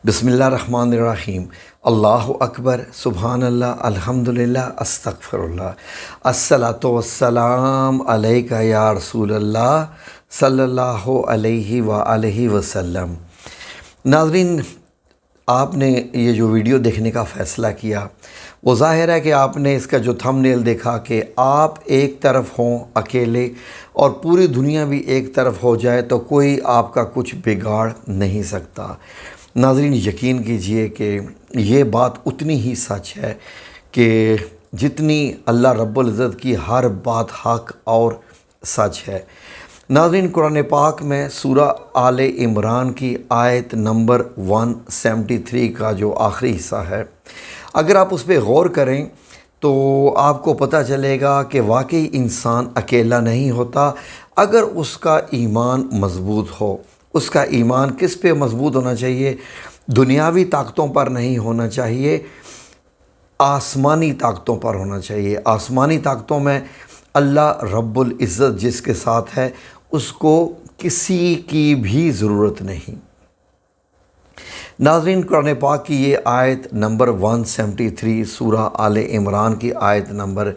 بسم اللہ الرحمن الرحیم۔ اللہ اکبر، سبحان اللہ، الحمدللہ، استغفر اللہ، الصلاۃ والسلام علیک یا رسول اللہ صلی اللہ علیہ وآلہ وسلم۔ ناظرین، آپ نے یہ جو ویڈیو دیکھنے کا فیصلہ کیا، وہ ظاہر ہے کہ آپ نے اس کا جو تھمب نیل دیکھا کہ آپ ایک طرف ہوں اکیلے اور پوری دنیا بھی ایک طرف ہو جائے تو کوئی آپ کا کچھ بگاڑ نہیں سکتا۔ ناظرین، یقین کیجئے کہ یہ بات اتنی ہی سچ ہے کہ جتنی اللہ رب العزت کی ہر بات حق اور سچ ہے۔ ناظرین، قرآن پاک میں سورہ آل عمران کی آیت نمبر 173 کا جو آخری حصہ ہے، اگر آپ اس پہ غور کریں تو آپ کو پتہ چلے گا کہ واقعی انسان اکیلا نہیں ہوتا اگر اس کا ایمان مضبوط ہو۔ اس کا ایمان کس پہ مضبوط ہونا چاہیے؟ دنیاوی طاقتوں پر نہیں ہونا چاہیے، آسمانی طاقتوں پر ہونا چاہیے۔ آسمانی طاقتوں میں اللہ رب العزت جس کے ساتھ ہے، اس کو کسی کی بھی ضرورت نہیں۔ ناظرین، قرآن پاک کی یہ آیت نمبر 173 سورہ آل عمران کی آیت نمبر،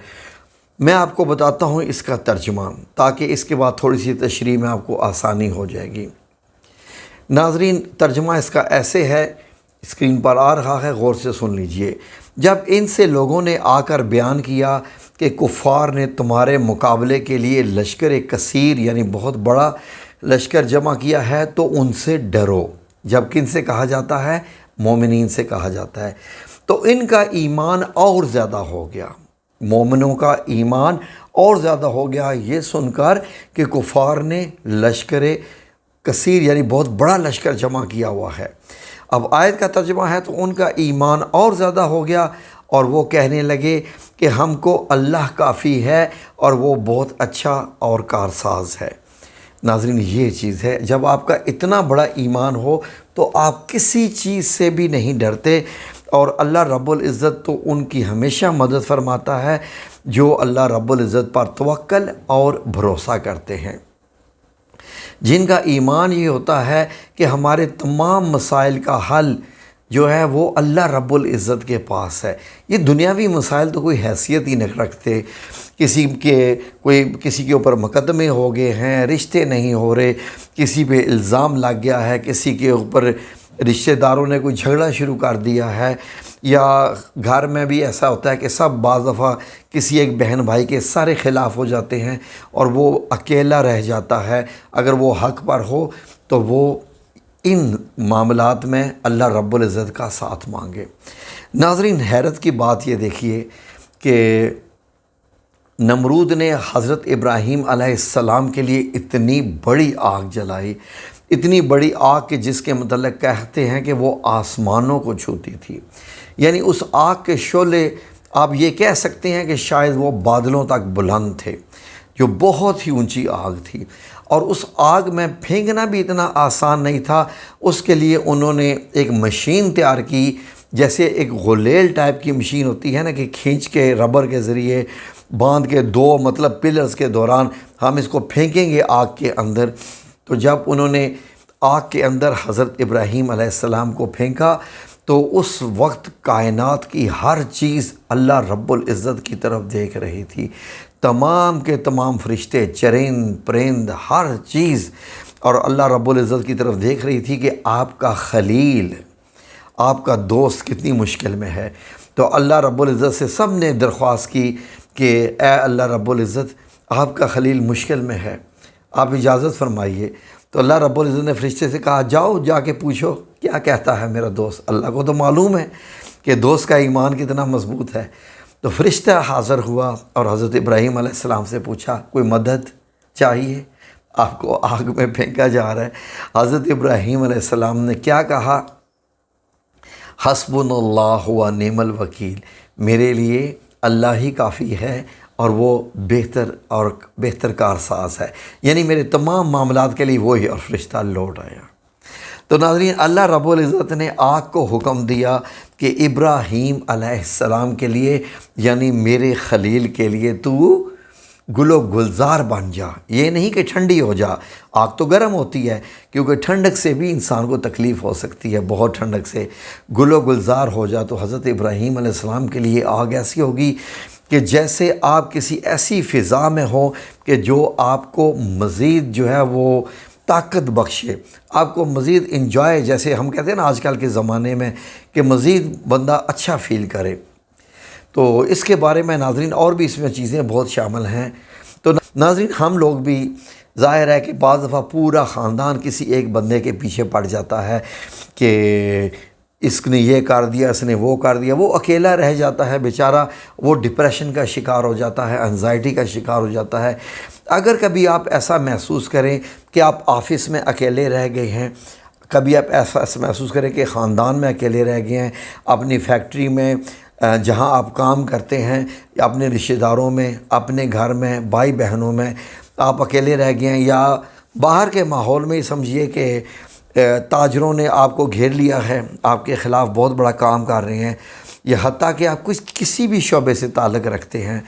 میں آپ کو بتاتا ہوں اس کا ترجمہ، تاکہ اس کے بعد تھوڑی سی تشریح میں آپ کو آسانی ہو جائے گی۔ ناظرین، ترجمہ اس کا ایسے ہے، اسکرین پر آ رہا ہے، غور سے سن لیجئے۔ جب ان سے لوگوں نے آ کر بیان کیا کہ کفار نے تمہارے مقابلے کے لیے لشکر کثیر یعنی بہت بڑا لشکر جمع کیا ہے تو ان سے ڈرو۔ جب کن سے کہا جاتا ہے؟ مومنین سے کہا جاتا ہے۔ تو ان کا ایمان اور زیادہ ہو گیا، مومنوں کا ایمان اور زیادہ ہو گیا یہ سن کر کہ کفار نے لشکر کثیر یعنی بہت بڑا لشکر جمع کیا ہوا ہے۔ اب آیت کا ترجمہ ہے تو ان کا ایمان اور زیادہ ہو گیا اور وہ کہنے لگے کہ ہم کو اللہ کافی ہے اور وہ بہت اچھا اور کارساز ہے۔ ناظرین، یہ چیز ہے، جب آپ کا اتنا بڑا ایمان ہو تو آپ کسی چیز سے بھی نہیں ڈرتے، اور اللہ رب العزت تو ان کی ہمیشہ مدد فرماتا ہے جو اللہ رب العزت پر توکل اور بھروسہ کرتے ہیں، جن کا ایمان یہ ہوتا ہے کہ ہمارے تمام مسائل کا حل جو ہے وہ اللہ رب العزت کے پاس ہے۔ یہ دنیاوی مسائل تو کوئی حیثیت ہی نہیں رکھتے، کسی کے اوپر مقدمے ہو گئے ہیں، رشتے نہیں ہو رہے، کسی پہ الزام لگ گیا ہے، کسی کے اوپر رشتہ داروں نے کوئی جھگڑا شروع کر دیا ہے، یا گھر میں بھی ایسا ہوتا ہے کہ سب بعض دفعہ کسی ایک بہن بھائی کے سارے خلاف ہو جاتے ہیں اور وہ اکیلا رہ جاتا ہے۔ اگر وہ حق پر ہو تو وہ ان معاملات میں اللہ رب العزت کا ساتھ مانگے۔ ناظرین، حیرت کی بات یہ دیکھیے کہ نمرود نے حضرت ابراہیم علیہ السلام کے لیے اتنی بڑی آگ جلائی، اتنی بڑی آگ کہ جس کے متعلق کہتے ہیں کہ وہ آسمانوں کو چھوتی تھی، یعنی اس آگ کے شعلے آپ یہ کہہ سکتے ہیں کہ شاید وہ بادلوں تک بلند تھے، جو بہت ہی اونچی آگ تھی، اور اس آگ میں پھینکنا بھی اتنا آسان نہیں تھا۔ اس کے لیے انہوں نے ایک مشین تیار کی، جیسے ایک غلیل ٹائپ کی مشین ہوتی ہے نا، کہ کھینچ کے ربر کے ذریعے باندھ کے دو پلرز کے دوران ہم اس کو پھینکیں گے آگ کے اندر۔ تو جب انہوں نے آگ کے اندر حضرت ابراہیم علیہ السلام کو پھینکا تو اس وقت کائنات کی ہر چیز اللہ رب العزت کی طرف دیکھ رہی تھی، تمام کے تمام فرشتے، چرند پرند، ہر چیز، اور اللہ رب العزت کی طرف دیکھ رہی تھی کہ آپ کا خلیل، آپ کا دوست کتنی مشکل میں ہے۔ تو اللہ رب العزت سے سب نے درخواست کی کہ اے اللہ رب العزت، آپ کا خلیل مشکل میں ہے، آپ اجازت فرمائیے۔ تو اللہ رب العزت نے فرشتے سے کہا، جاؤ جا کے پوچھو کیا کہتا ہے میرا دوست۔ اللہ کو تو معلوم ہے کہ دوست کا ایمان کتنا مضبوط ہے۔ تو فرشتہ حاضر ہوا اور حضرت ابراہیم علیہ السلام سے پوچھا، کوئی مدد چاہیے؟ آپ کو آگ میں پھینکا جا رہا ہے۔ حضرت ابراہیم علیہ السلام نے کیا کہا؟ حسبنا اللہ و نعم الوکیل، میرے لیے اللہ ہی کافی ہے اور وہ بہتر کارساز ہے، یعنی میرے تمام معاملات کے لیے وہی، اور فرشتہ لوٹ آیا۔ تو ناظرین، اللہ رب العزت نے آگ کو حکم دیا کہ ابراہیم علیہ السلام کے لیے، یعنی میرے خلیل کے لیے تو گل و گلزار بن جا، یہ نہیں کہ ٹھنڈی ہو جا۔ آگ تو گرم ہوتی ہے، کیونکہ ٹھنڈک سے بھی انسان کو تکلیف ہو سکتی ہے، بہت ٹھنڈک سے۔ گل و گلزار ہو جا، تو حضرت ابراہیم علیہ السلام کے لیے آگ ایسی ہوگی کہ جیسے آپ کسی ایسی فضا میں ہو کہ جو آپ کو مزید جو ہے وہ طاقت بخشے، آپ کو مزید انجوائے، جیسے ہم کہتے ہیں نا آج کل کے زمانے میں کہ مزید بندہ اچھا فیل کرے۔ تو اس کے بارے میں ناظرین اور بھی اس میں چیزیں بہت شامل ہیں۔ تو ناظرین ہم لوگ بھی ظاہر ہے کہ بعض دفعہ پورا خاندان کسی ایک بندے کے پیچھے پڑ جاتا ہے کہ اس نے یہ کر دیا، اس نے وہ کر دیا، وہ اکیلا رہ جاتا ہے بیچارہ، وہ ڈپریشن کا شکار ہو جاتا ہے، انزائٹی کا شکار ہو جاتا ہے۔ اگر کبھی آپ ایسا محسوس کریں کہ آپ آفس میں اکیلے رہ گئے ہیں، کبھی آپ ایسا محسوس کریں کہ خاندان میں اکیلے رہ گئے ہیں، اپنی فیکٹری میں جہاں آپ کام کرتے ہیں، اپنے رشتہ داروں میں، اپنے گھر میں، بھائی بہنوں میں آپ اکیلے رہ گئے ہیں، یا باہر کے ماحول میں سمجھیے کہ تاجروں نے آپ کو گھیر لیا ہے، آپ کے خلاف بہت بڑا کام کر رہے ہیں، یا حتیٰ کہ آپ کسی بھی شعبے سے تعلق رکھتے ہیں،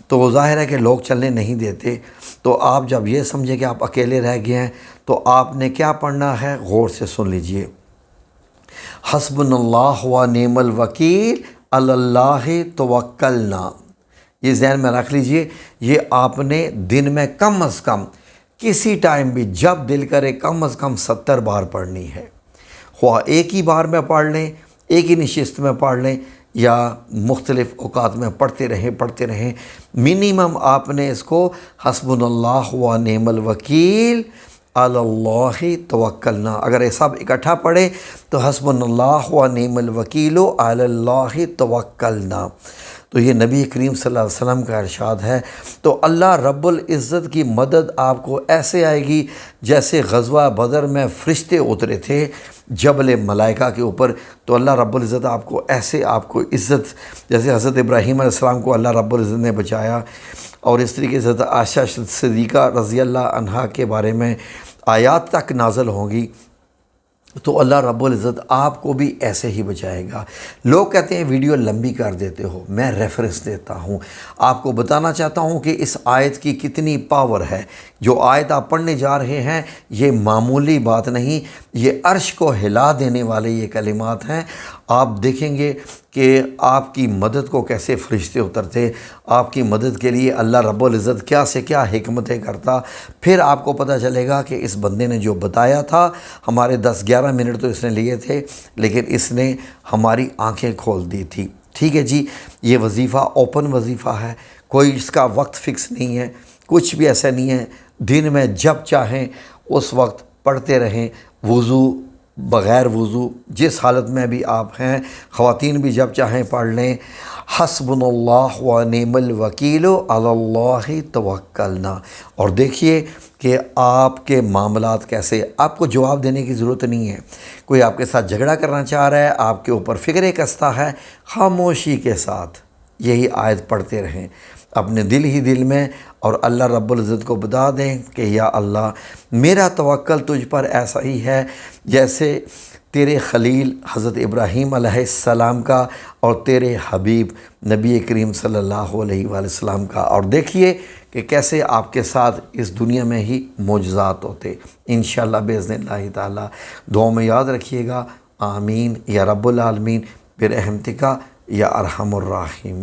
تو ظاہر ہے کہ لوگ چلنے نہیں دیتے۔ تو آپ جب یہ سمجھیں کہ آپ اکیلے رہ گئے ہیں تو آپ نے کیا پڑھنا ہے، غور سے سن لیجئے۔ حسبنا اللہ و نعم الوکیل علی اللہ توکلنا، یہ ذہن میں رکھ لیجئے۔ یہ آپ نے دن میں کم از کم کسی ٹائم بھی جب دل کرے کم از کم 70 بار پڑھنی ہے، خواہ ایک ہی بار میں پڑھ لیں، ایک ہی نشست میں پڑھ لیں، یا مختلف اوقات میں پڑھتے رہیں۔ منیمم آپ نے اس کو حسبنا اللہ و نعم الوکیل علی اللہ توکلنا، اگر یہ سب اکٹھا پڑھیں تو حسبنا اللہ و نعم الوکیل علی اللہ توکلنا، تو یہ نبی کریم صلی اللہ علیہ وسلم کا ارشاد ہے۔ تو اللہ رب العزت کی مدد آپ کو ایسے آئے گی جیسے غزوہ بدر میں فرشتے اترے تھے جبل ملائکہ کے اوپر، تو اللہ رب العزت آپ کو ایسے آپ کو عزت، جیسے حضرت ابراہیم علیہ السلام کو اللہ رب العزت نے بچایا، اور اس طریقے سے حضرت عائشہ صدیقہ رضی اللہ عنہا کے بارے میں آیات تک نازل ہوں گی، تو اللہ رب العزت آپ کو بھی ایسے ہی بچائے گا۔ لوگ کہتے ہیں ویڈیو لمبی کر دیتے ہو، میں ریفرنس دیتا ہوں، آپ کو بتانا چاہتا ہوں کہ اس آیت کی کتنی پاور ہے۔ جو آیت آپ پڑھنے جا رہے ہیں یہ معمولی بات نہیں، یہ عرش کو ہلا دینے والے یہ کلمات ہیں۔ آپ دیکھیں گے کہ آپ کی مدد کو کیسے فرشتے اترتے، آپ کی مدد کے لیے اللہ رب العزت کیا سے کیا حکمتیں کرتا، پھر آپ کو پتہ چلے گا کہ اس بندے نے جو بتایا تھا، ہمارے 10-11 منٹ تو اس نے لیے تھے، لیکن اس نے ہماری آنکھیں کھول دی تھی۔ ٹھیک ہے جی، یہ وظیفہ اوپن وظیفہ ہے، کوئی اس کا وقت فکس نہیں ہے، کچھ بھی ایسا نہیں ہے، دن میں جب چاہیں اس وقت پڑھتے رہیں، وضو بغیر وضو جس حالت میں بھی آپ ہیں، خواتین بھی جب چاہیں پڑھ لیں۔ حسبنا اللہ و نعم الوکیل علی اللہ توکلنا، اور دیکھیے کہ آپ کے معاملات کیسے، آپ کو جواب دینے کی ضرورت نہیں ہے۔ کوئی آپ کے ساتھ جھگڑا کرنا چاہ رہا ہے، آپ کے اوپر فکریں کستا ہے، خاموشی کے ساتھ یہی آیت پڑھتے رہیں اپنے دل ہی دل میں، اور اللہ رب العزت کو بتا دیں کہ یا اللہ میرا توکل تجھ پر ایسا ہی ہے جیسے تیرے خلیل حضرت ابراہیم علیہ السلام کا اور تیرے حبیب نبی کریم صلی اللہ علیہ وآلہ وسلم کا۔ اور دیکھیے کہ کیسے آپ کے ساتھ اس دنیا میں ہی معجزات ہوتے۔ انشاءاللہ باذن اللہ تعالی دعاؤں میں یاد رکھیے گا۔ آمین یا رب العالمین برحمتک یا ارحم الراحمین۔